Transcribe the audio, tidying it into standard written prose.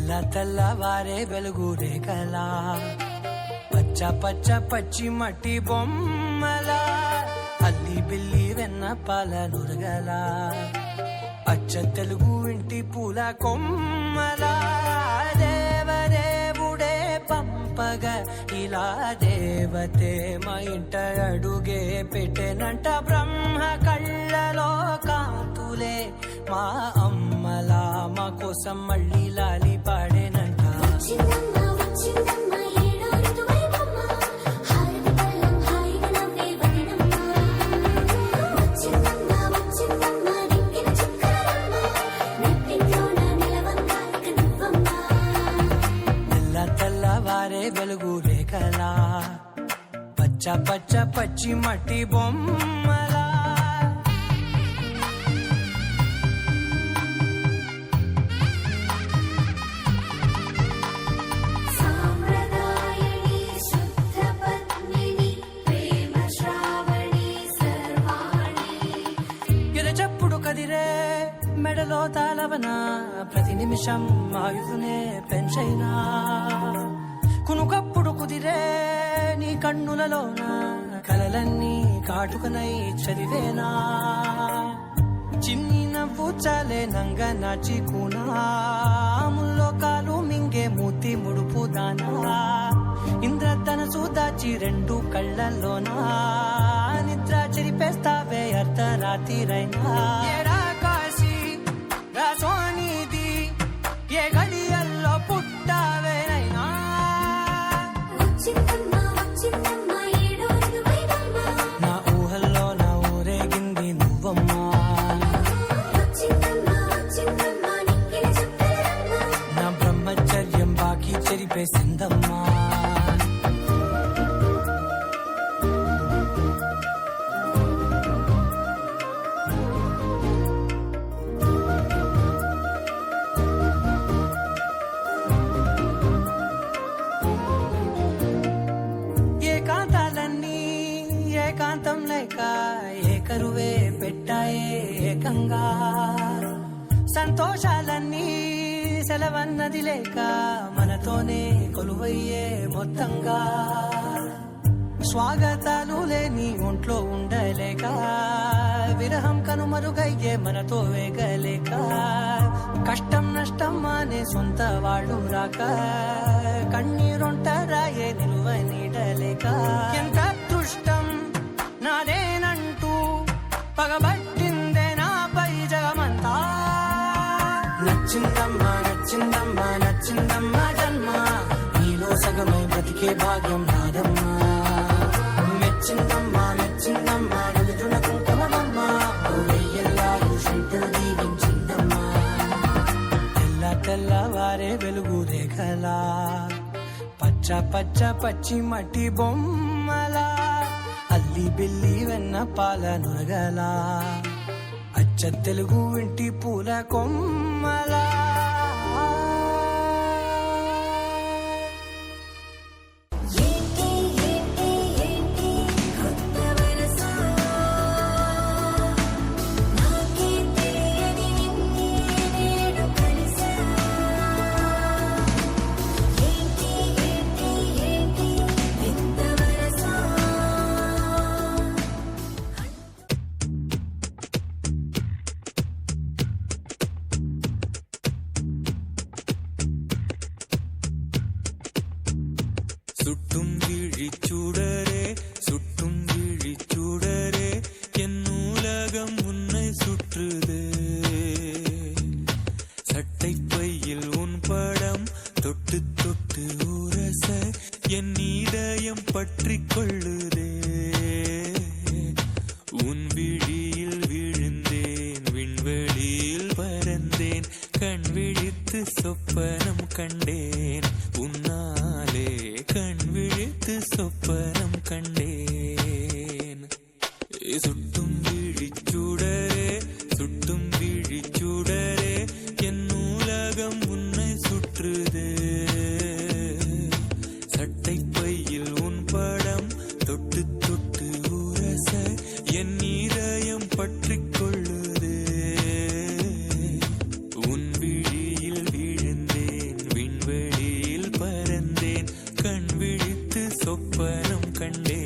తెల్లవారే వెలుగు రేఖలా పచ్చ పచ్చ పచ్చి మట్టి బొమ్మలా అల్లి బిల్లి వెన్న పాల నురగలా అచ్చ తెలుగు ఇంటి పూల కొమ్మలా దేవదేవుడే పంపగా ఇలా దేవతే మా ఇంట అడుగే పెట్టెనంట బ్రహ్మ కళ్ళలో కాంతులే మా అమ్మలా మా కోసం మళ్ళీ లాలి పాడేనంట. తెల్లవారే వెలుగు రేఖలా పచ్చ పచ్చ పచ్చి మట్టి బొమ్మలా మెడలో తాళవన ప్రతి నిమిషం ఆయుధునే పెంచైనా కునుకప్పుడు కుదిరే నీ కన్నులలోన కలలన్నీ కాటుకనై చదివేనా చిన్ని నవ్వు చాలే నంగ నాచి కూనాముల్లో కాలు మింగే మూతి ముడుపు దానా ఇంద్రధనసు దాచి రెండు కళ్ళల్లోనా నిద్ర చెరిపేస్తావే అర్ధరాత్రిరైనా సోనిది ఏ గడియల్లో పుట్టావేనైనా నా ఊహల్లో నా ఊరేగింది నువ్వమ్మా నా బ్రహ్మచర్యం బాకీ చెరిపేసిందమ్మా ఏకాంతం లేక ఏకరువే పెట్టాయే ఏకంగా సంతోషాలన్నీ సెలవన్నది లేక మనతోనే కొలువయ్యే మొత్తంగా స్వాగతాలు లేని ఒంట్లో ఉండలేక విరహం కనుమరుగయ్యే మనతో వేగలేక కష్టం నష్టం అనే సొంత వాళ్ళు రాక కన్నీరొంటరాయే నిలువ నీడలేక ఎంత దుష్టం నాదేనంటూ పగబట్టిందే నాపై జగమంతా నచ్చిందమ్మా నచ్చిందమ్మా నచ్చిందమ్మా జన్మ నీలో సగమై బ్రతికే భాగ్యం నాదమ్మా మెచ్చిందమ్మా మెచ్చిందమ్మా నలుదున కుంకుమమ్మా వెయ్యల్లాలు శంకరు దీవించిందమ్మా తెల్లవారే వెలుగు రేఖలా పచ్చ పచ్చ పచ్చి మట్టి బొమ్మలా అల్లి బిల్లి వెన్న పాల నురగలా అచ్చ తెలుగు ఇంటి పూల కొమ్మలా சுட்டும் விழிச்சூடரே சுட்டும் விழிச்சூடரே என் நூலகம் உன்னை சுற்றுதே சட்டை பையில் உன் படம் தொட்டு தொட்டு உரச என் இதயம் பற்றி கொள்ளுதே உன் விழியில் விழுந்தேன் விண்வெளியில் பறந்தேன் கண் விழித்து சொப்பனம் கண்டேன் உன்னாலே கண் விழித்து சொப்பனம் கண்டேன் சுட்டும் விழிச்சூடரே சுட்டும் விழிச்சூடரே என் நூலகம் உன்னை சுற்றுதே சட்டை பையில் உன் படம் தொட்டு தொட்டு உரச என் இதயம் பற்றி கொள்ளுதே உன் விழியில் விழுந்தேன் சொப்பனம் கண்டேன்